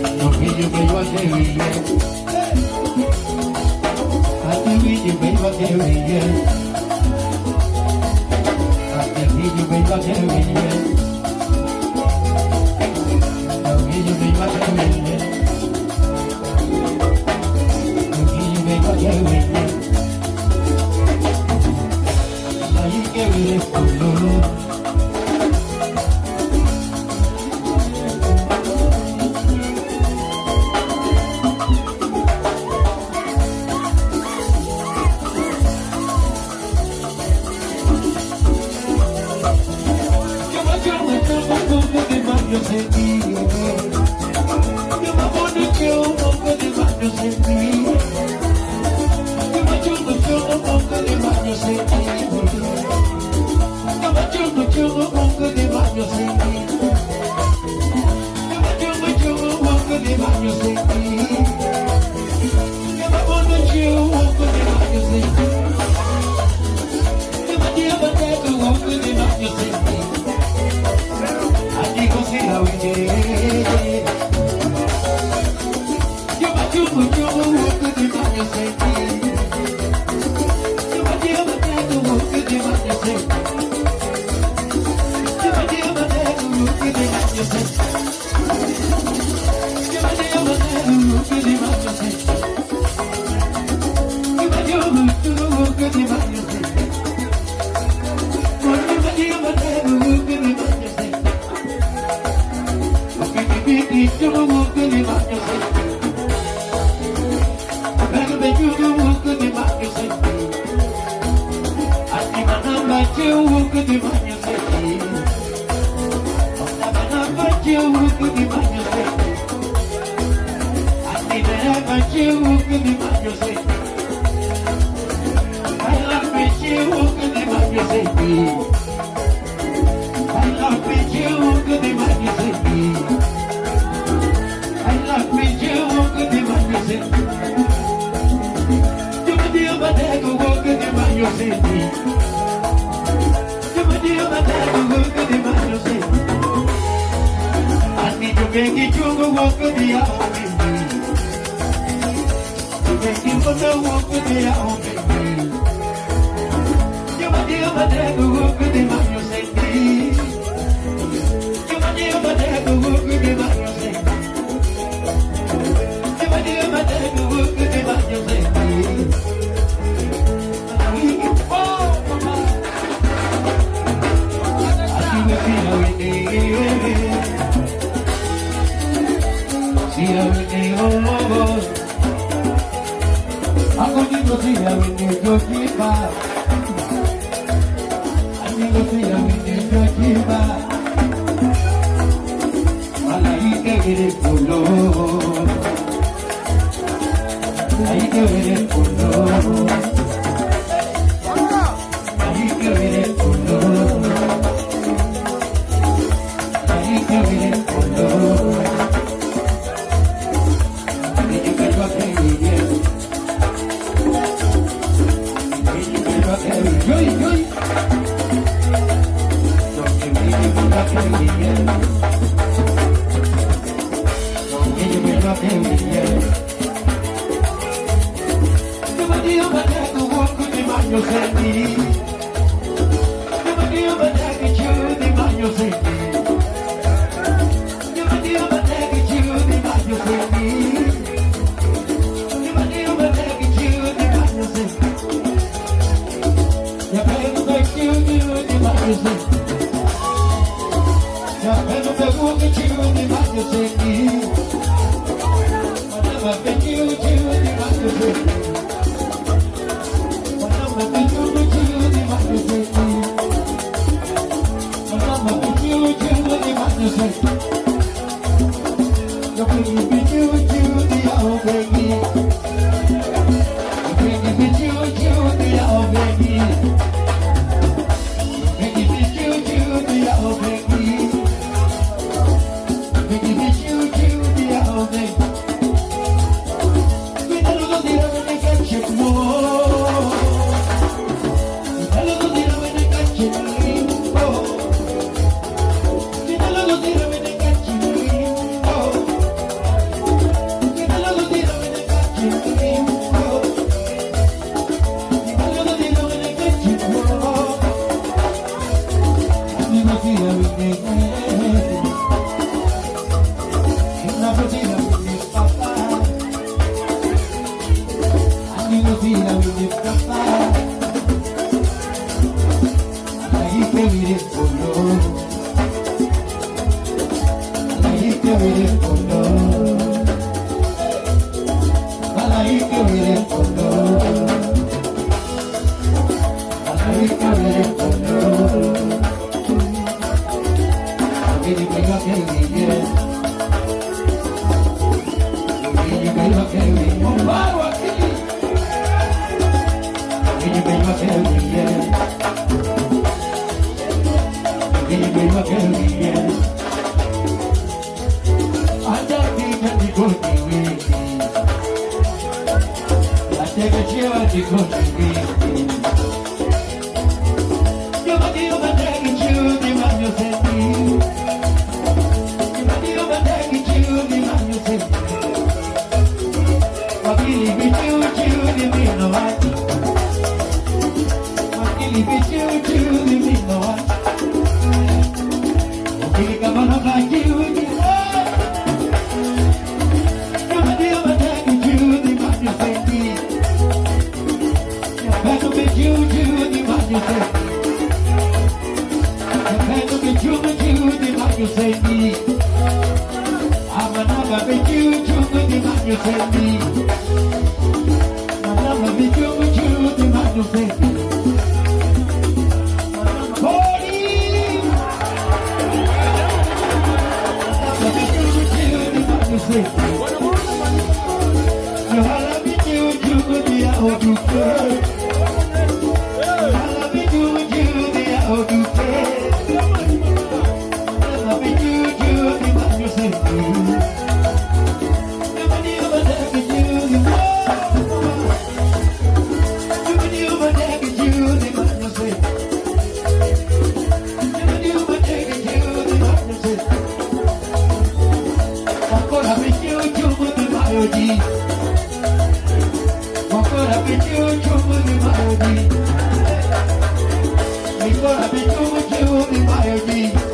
Lo que yo vengo a te brille, a te brille, vengo a te brille, a te brille, vengo a te brille, lo que yo vengo a te brille, lo que yo vengo a te brille, ahí que vives con dolor. Cheva de Cochigi. You might be over there, you the man you send me. You might be over there, you the man you send me. Wakili bichu, the me no one. Wakili bichu, the me no one. Wakili kamana kaji, the you might be over there, you the man you send me. You better be you, the man you send me. You say me, I'm another big you, the man you say me. Another big you, the man you say me. Holy, another big you, the man you say me. You have big you, the out you play. You have big you, the out you play. Ancora più di Maio di